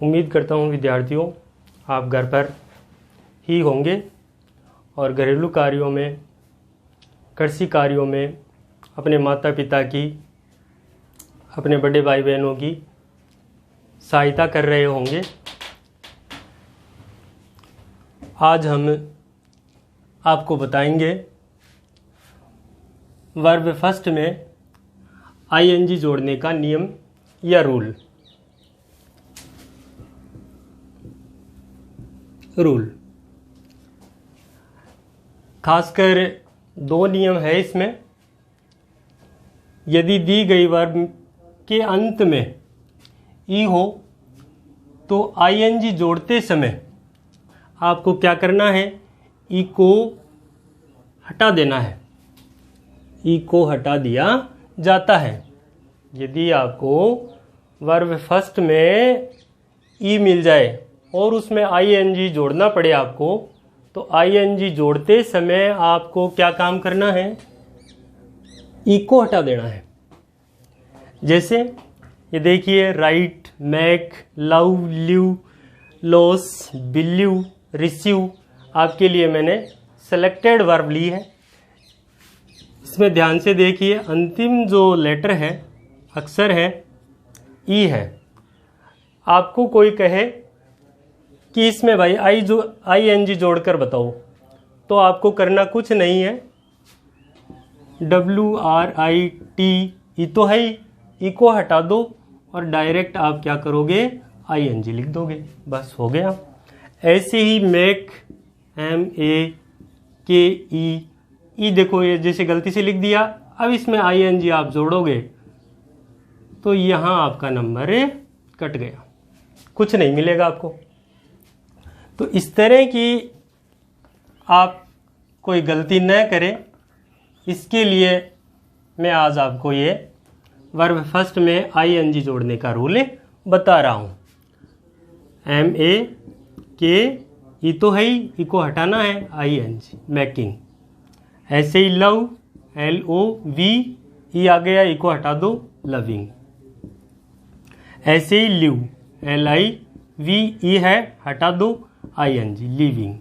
उम्मीद करता हूँ विद्यार्थियों आप घर पर ही होंगे और घरेलू कार्यों में, कृषि कार्यों में अपने माता पिता की, अपने बड़े भाई बहनों की सहायता कर रहे होंगे। आज हम आपको बताएंगे वर्ब फर्स्ट में आईएनजी जोड़ने का नियम या रूल। खासकर दो नियम है इसमें। यदि दी गई वर्ब के अंत में ई हो तो आईएनजी जोड़ते समय आपको क्या करना है, ई को हटा देना है। ई को हटा दिया जाता है। यदि आपको वर्ब फर्स्ट में ई मिल जाए और उसमें आईएनजी जोड़ना पड़े आपको, तो आईएनजी जोड़ते समय आपको क्या काम करना है, ई को हटा देना है। जैसे ये देखिए, right, mac, love, live, loss, believe, receive आपके लिए मैंने सेलेक्टेड वर्ब ली है। इसमें ध्यान से देखिए, अंतिम जो लेटर है, अक्षर है, ई है। आपको कोई कहे कि इसमें भाई आईएनजी जोड़कर बताओ, तो आपको करना कुछ नहीं है। WRIT ई तो है ही, ई को हटा दो और डायरेक्ट आप क्या करोगे, आईएनजी लिख दोगे, बस हो गया। ऐसे ही मेक, MAKE, ई देखो ये जैसे गलती से लिख दिया, अब इसमें आईएनजी आप जोड़ोगे तो यहाँ आपका नंबर कट गया, कुछ नहीं मिलेगा आपको। तो इस तरह की आप कोई गलती न करें, इसके लिए मैं आज आपको ये वर्ब फर्स्ट में आईएनजी जोड़ने का रूल बता रहा हूँ। MAKE ई तो है ही, ई को हटाना है, आईएनजी, मेकिंग। ऐसे ही लव, LOV ई आ गया, ई को हटा दो, लविंग। ऐसे ही लिव, LIV ई है, हटा दो, आईएनजी, लिविंग।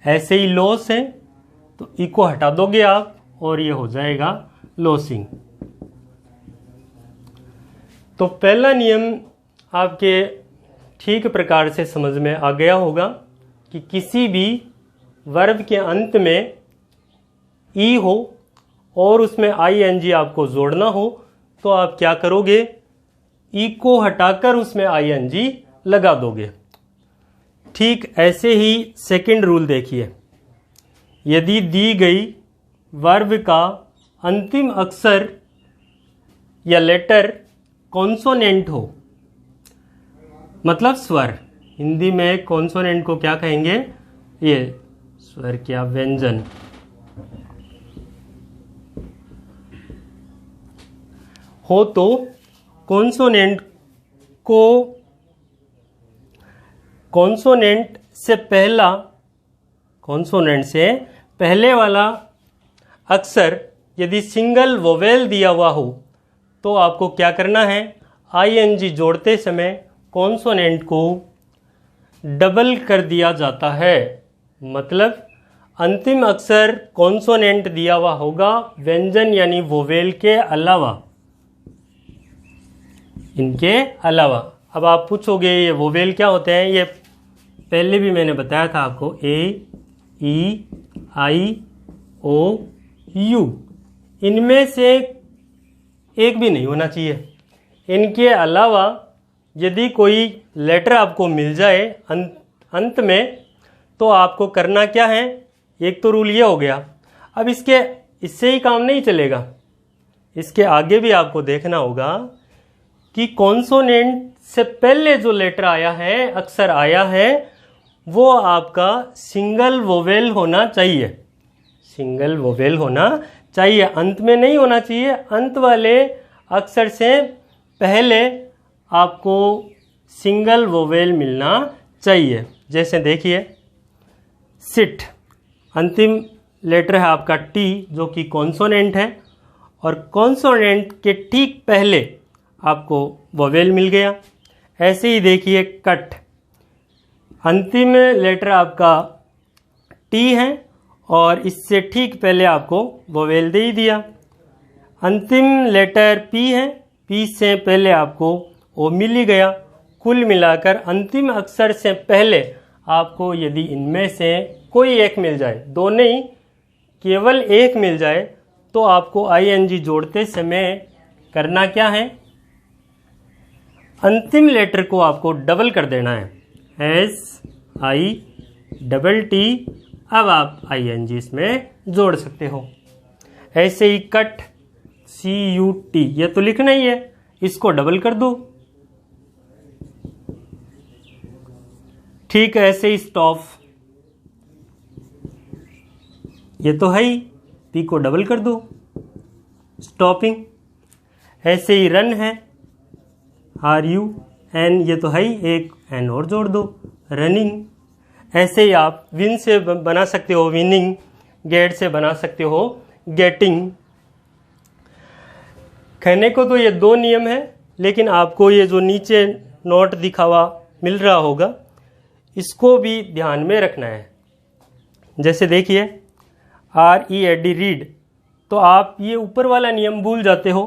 ऐसे ही लॉस है तो ई को हटा दोगे आप और ये हो जाएगा लॉसिंग। तो पहला नियम आपके ठीक प्रकार से समझ में आ गया होगा कि किसी भी वर्ब के अंत में ई हो और उसमें आईएनजी आपको जोड़ना हो तो आप क्या करोगे, ई को हटाकर उसमें आईएनजी लगा दोगे। ठीक ऐसे ही सेकंड रूल देखिए, यदि दी गई वर्ब का अंतिम अक्षर या लेटर कॉन्सोनेंट हो, मतलब स्वर, हिंदी में कॉन्सोनेंट को क्या कहेंगे, ये स्वर क्या, व्यंजन, हो तो कॉन्सोनेंट से पहले वाला अक्षर यदि सिंगल वोवेल दिया हुआ हो तो आपको क्या करना है, आईएनजी जोड़ते समय कॉन्सोनेंट को डबल कर दिया जाता है। मतलब अंतिम अक्षर कॉन्सोनेंट दिया हुआ होगा, व्यंजन यानी वोवेल के अलावा, इनके अलावा। अब आप पूछोगे ये वोवेल क्या होते हैं, ये पहले भी मैंने बताया था आपको, AEIOU, इनमें से एक भी नहीं होना चाहिए। इनके अलावा यदि कोई लेटर आपको मिल जाए अंत में तो आपको करना क्या है, एक तो रूल ये हो गया। अब इससे ही काम नहीं चलेगा, इसके आगे भी आपको देखना होगा कि कॉन्सोनेंट से पहले जो लेटर आया है, अक्षर आया है, वो आपका सिंगल वोवेल होना चाहिए, सिंगल वोवेल होना चाहिए, अंत में नहीं होना चाहिए। अंत वाले अक्षर से पहले आपको सिंगल वोवेल मिलना चाहिए। जैसे देखिए, सिट, अंतिम लेटर है आपका टी जो कि कॉन्सोनेंट है, और कॉन्सोनेंट के ठीक पहले आपको वोवेल मिल गया। ऐसे ही देखिए कट, अंतिम लेटर आपका टी है और इससे ठीक पहले आपको वोवेल दे ही दिया। अंतिम लेटर पी है, पी से पहले आपको ओ मिल ही गया। कुल मिलाकर अंतिम अक्षर से पहले आपको यदि इनमें से कोई एक मिल जाए, दो नहीं केवल एक मिल जाए, तो आपको आईएनजी जोड़ते समय करना क्या है, अंतिम लेटर को आपको डबल कर देना है, SITT। अब आप आईएनजी इसमें जोड़ सकते हो। ऐसे ही कट, CUT, ये तो लिखना ही है, इसको डबल कर दो। ठीक है, ऐसे ही स्टॉप, ये तो है ही, P को डबल कर दो, स्टॉपिंग। ऐसे ही रन है, RUN, ये तो है ही, एक N और जोड़ दो, रनिंग। ऐसे ही आप विन से बना सकते हो विनिंग, गेट से बना सकते हो गेटिंग। कहने को तो ये दो नियम है, लेकिन आपको ये जो नीचे नोट दिखा हुआ मिल रहा होगा, इसको भी ध्यान में रखना है। जैसे देखिए READ, रीड, तो आप ये ऊपर वाला नियम भूल जाते हो,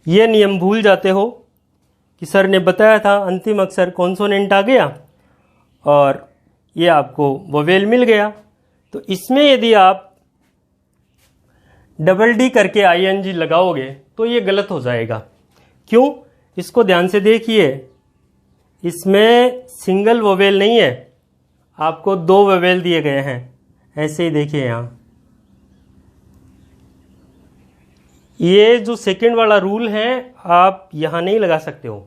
ये नियम भूल जाते हो कि सर ने बताया था अंतिम अक्षर कॉन्सोनेंट आ गया और ये आपको वोवेल मिल गया। तो इसमें यदि आप डबल डी करके आईएनजी लगाओगे तो ये गलत हो जाएगा। क्यों? इसको ध्यान से देखिए, इसमें सिंगल वोवेल नहीं है, आपको दो वोवेल दिए गए हैं। ऐसे ही देखिए यहाँ, ये जो सेकंड वाला रूल है आप यहाँ नहीं लगा सकते हो।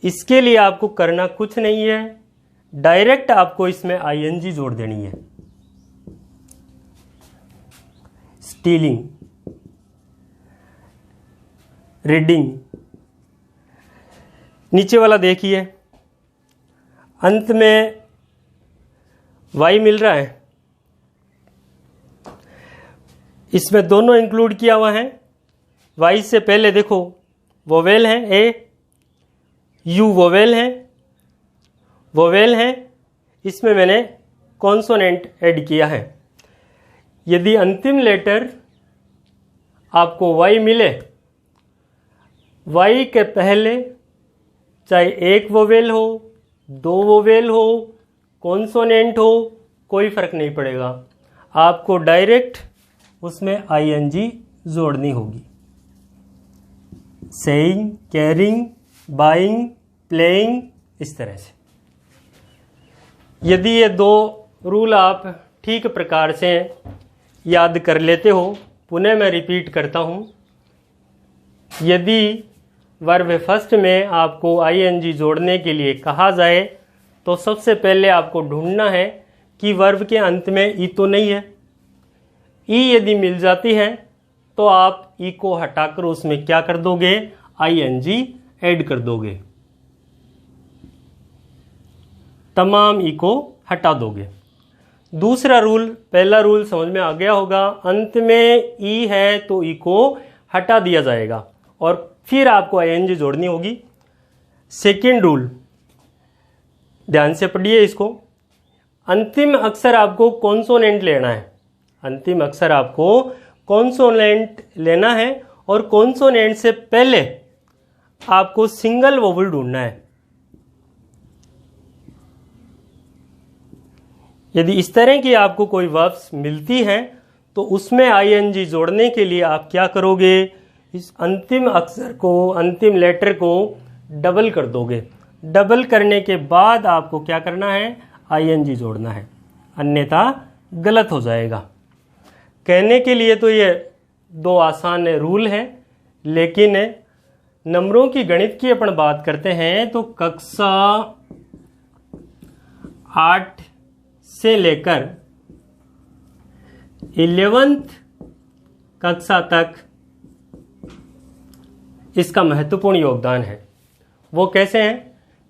इसके लिए आपको करना कुछ नहीं है, डायरेक्ट आपको इसमें आईएनजी जोड़ देनी है। स्टीलिंग, रीडिंग, नीचे वाला देखिए, अंत में वाई मिल रहा है, इसमें दोनों इंक्लूड किया हुआ है। वाई से पहले देखो वोवेल है, ए, यू वोवेल है, वोवेल है, इसमें मैंने कॉन्सोनेंट ऐड किया है। यदि अंतिम लेटर आपको वाई मिले, वाई के पहले चाहे एक वोवेल हो, दो वोवेल हो, कॉन्सोनेंट हो, कोई फर्क नहीं पड़ेगा, आपको डायरेक्ट उसमें आईएनजी जोड़नी होगी। सेइंग, कैरिंग, बाइंग, प्लेइंग, इस तरह से। यदि ये दो रूल आप ठीक प्रकार से याद कर लेते हो, पुनः मैं रिपीट करता हूँ, यदि वर्ब फर्स्ट में आपको आईएनजी जोड़ने के लिए कहा जाए तो सबसे पहले आपको ढूंढना है कि वर्ब के अंत में ई तो नहीं है। ई यदि मिल जाती है तो आप ई को हटाकर उसमें क्या कर दोगे, आईएनजी ऐड कर दोगे, तमाम ई को हटा दोगे। दूसरा रूल, पहला रूल समझ में आ गया होगा, अंत में ई है तो ई को हटा दिया जाएगा और फिर आपको आईएनजी जोड़नी होगी। सेकंड रूल, ध्यान से पढ़िए इसको, अंतिम अक्षर आपको कॉन्सोनेंट लेना है, अंतिम अक्षर आपको कॉन्सोनेंट लेना है और कॉन्सोनेंट से पहले आपको सिंगल वोवेल ढूंढना है। यदि इस तरह की आपको कोई वर्ब्स मिलती हैं तो उसमें आईएनजी जोड़ने के लिए आप क्या करोगे, इस अंतिम अक्षर को, अंतिम लेटर को डबल कर दोगे। डबल करने के बाद आपको क्या करना है, आईएनजी जोड़ना है, अन्यथा गलत हो जाएगा। कहने के लिए तो ये दो आसान रूल हैं, लेकिन नंबरों की गणित की अपन बात करते हैं तो कक्षा 8 से लेकर 11th कक्षा तक इसका महत्वपूर्ण योगदान है। वो कैसे हैं,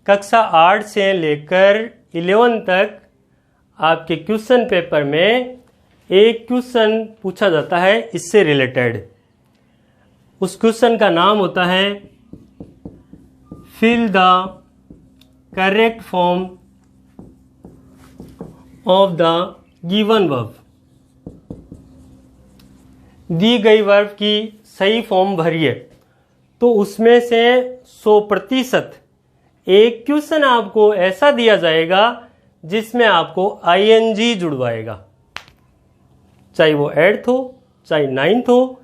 कक्षा 8 से लेकर 11 तक आपके क्वेश्चन पेपर में एक क्वेश्चन पूछा जाता है इससे रिलेटेड। उस क्वेश्चन का नाम होता है fill the correct form of the given verb। दी गई वर्ब की सही फॉर्म भरिए। तो उसमें से 100% एक क्वेश्चन आपको ऐसा दिया जाएगा जिसमें आपको आईएनजी जुड़वाएगा, चाहे वो 8th हो, चाहे 9th हो,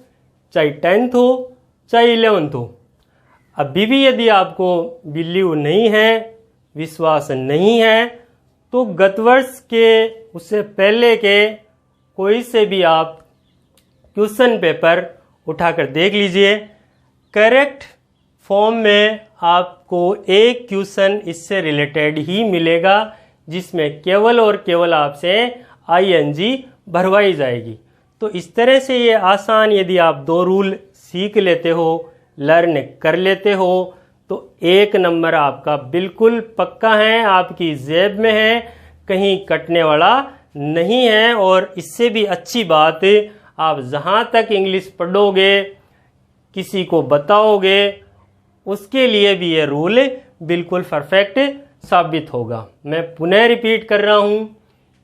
चाहे 10th हो, चाहे 11th हो। अभी भी यदि आपको बिलीव नहीं है, विश्वास नहीं है, तो गत वर्ष के उससे पहले के कोई से भी आप क्वेश्चन पेपर उठाकर देख लीजिए। करेक्ट फॉर्म में आपको एक क्वेश्चन इससे रिलेटेड ही मिलेगा जिसमें केवल और केवल आपसे आईएनजी भरवाई जाएगी। तो इस तरह से ये आसान, यदि आप 2 रूल सीख लेते हो, लर्न कर लेते हो, तो 1 नंबर आपका बिल्कुल पक्का है, आपकी जेब में है, कहीं कटने वाला नहीं है। और इससे भी अच्छी बात, आप जहां तक इंग्लिश पढ़ोगे, किसी को बताओगे, उसके लिए भी ये रूल बिल्कुल परफेक्ट साबित होगा। मैं पुनः रिपीट कर रहा हूं,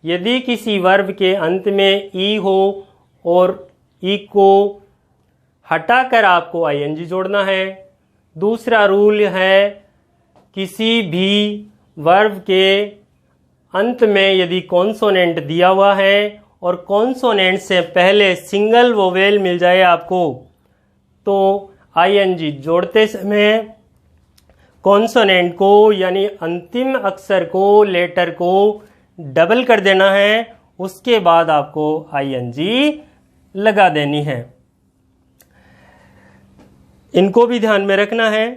यदि किसी वर्ब के अंत में ई हो और ई को हटाकर आपको आईएनजी जोड़ना है। दूसरा रूल है, किसी भी वर्ब के अंत में यदि कॉन्सोनेंट दिया हुआ है और कॉन्सोनेंट से पहले सिंगल वोवेल मिल जाए आपको, तो आईएनजी जोड़ते समय कॉन्सोनेंट को यानी अंतिम अक्षर को, लेटर को डबल कर देना है। उसके बाद आपको आईएनजी लगा देनी है। इनको भी ध्यान में रखना है।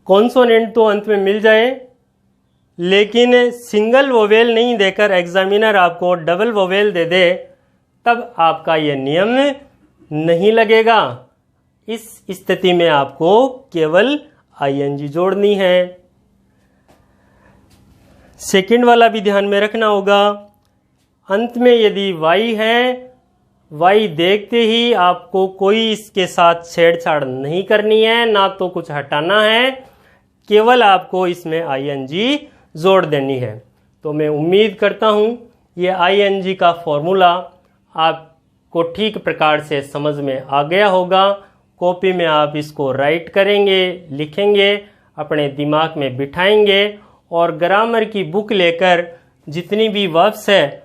कॉन्सोनेंट तो अंत में मिल जाए, लेकिन सिंगल वोवेल नहीं देकर एग्जामिनर आपको डबल वोवेल दे दे, तब आपका यह नियम नहीं लगेगा। इस स्थिति में आपको केवल आईएनजी जोड़नी है। सेकंड वाला भी ध्यान में रखना होगा। अंत में यदि वाई है, वाई देखते ही आपको कोई इसके साथ छेड़छाड़ नहीं करनी है, ना तो कुछ हटाना है, केवल आपको इसमें आईएनजी जोड़ देनी है। तो मैं उम्मीद करता हूं ये आईएनजी का फॉर्मूला आपको ठीक प्रकार से समझ में आ गया होगा। कॉपी में आप इसको राइट करेंगे, लिखेंगे, अपने दिमाग में बिठाएंगे और ग्रामर की बुक लेकर जितनी भी वर्ब्स है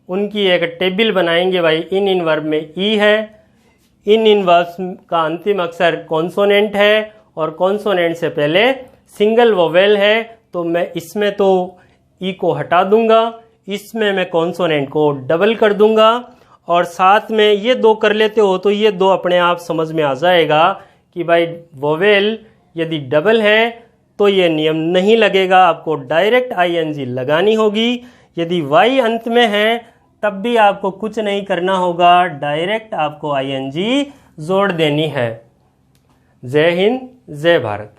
उनकी एक टेबल बनाएंगे। भाई इन वर्ब में ई है, इन वर्ब्स का अंतिम अक्षर कॉन्सोनेंट है और कॉन्सोनेंट से पहले सिंगल वोवेल है, तो मैं इसमें तो ई को हटा दूंगा, इसमें मैं कॉन्सोनेंट को डबल कर दूंगा। और साथ में ये 2 कर लेते हो तो ये 2 अपने आप समझ में आ जाएगा कि भाई वोवेल यदि डबल है तो ये नियम नहीं लगेगा, आपको डायरेक्ट आईएनजी लगानी होगी। यदि वाई अंत में है तब भी आपको कुछ नहीं करना होगा, डायरेक्ट आपको आईएनजी जोड़ देनी है। जय हिंद, जय भारत।